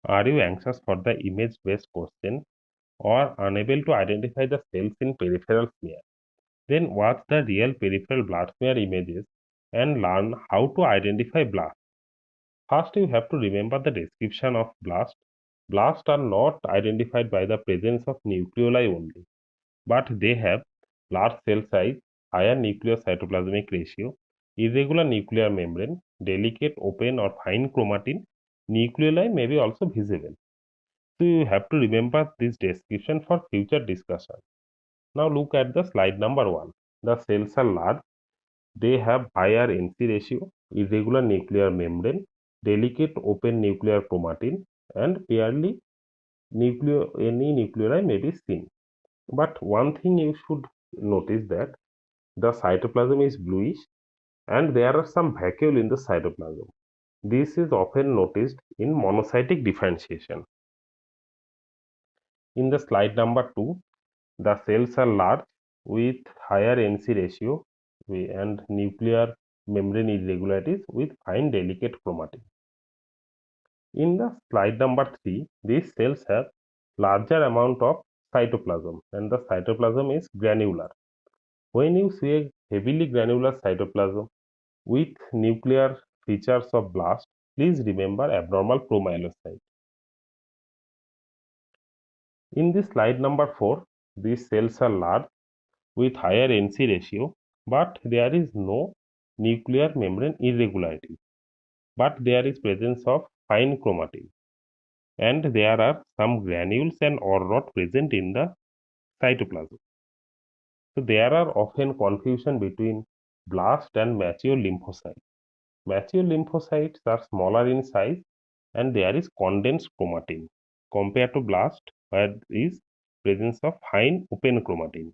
Are you anxious for the image-based question or unable to identify the cells in peripheral smear? Then watch the real peripheral blood smear images and learn how to identify blasts. First, you have to remember the description of blast. Blasts are not identified by the presence of nucleoli only, but they have large cell size, higher nuclear cytoplasmic ratio, irregular nuclear membrane, delicate open or fine chromatin. Nucleoli may be also visible. So you have to remember this description for future discussion. Now look at the slide number 1. The cells are large. They have higher NC ratio, irregular nuclear membrane, delicate open nuclear chromatin, and barely any nuclei may be seen. But one thing you should notice that the cytoplasm is bluish and there are some vacuole in the cytoplasm. This is often noticed in monocytic differentiation. In the slide number 2, the cells are large with higher NC ratio and nuclear membrane irregularities with fine delicate chromatin. In the slide number 3, these cells have larger amount of cytoplasm and the cytoplasm is granular. When you see a heavily granular cytoplasm with nuclear features of blast, please remember abnormal promyelocyte. In this slide number 4, these cells are large with higher NC ratio, but there is no nuclear membrane irregularity, but there is presence of fine chromatin, and there are some granules and or rod present in the cytoplasm. So there are often confusion between blast and mature lymphocytes. Mature lymphocytes are smaller in size and there is condensed chromatin compared to blast where there is presence of fine open chromatin.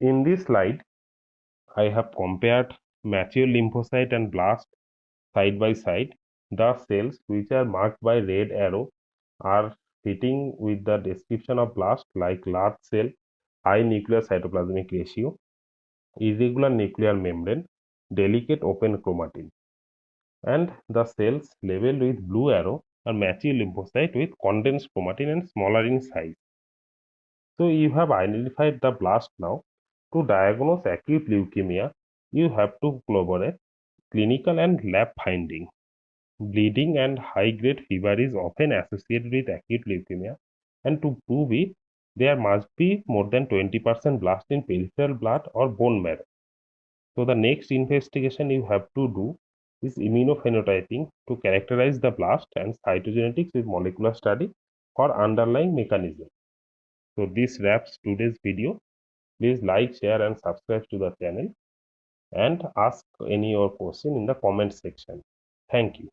In this slide, I have compared mature lymphocyte and blast side by side. The cells which are marked by red arrow are fitting with the description of blast like large cell, high nuclear cytoplasmic ratio, irregular nuclear membrane, delicate open chromatin. And the cells labeled with blue arrow are mature lymphocyte with condensed chromatin and smaller in size. So you have identified the blast now. To diagnose acute leukemia, you have to corroborate clinical and lab finding. Bleeding and high-grade fever is often associated with acute leukemia, and to prove it, there must be more than 20% blast in peripheral blood or bone marrow. So the next investigation you have to do is immunophenotyping to characterize the blast and cytogenetics with molecular study for underlying mechanism. So this wraps today's video. Please like, share and subscribe to the channel and ask any your question in the comment section. Thank you.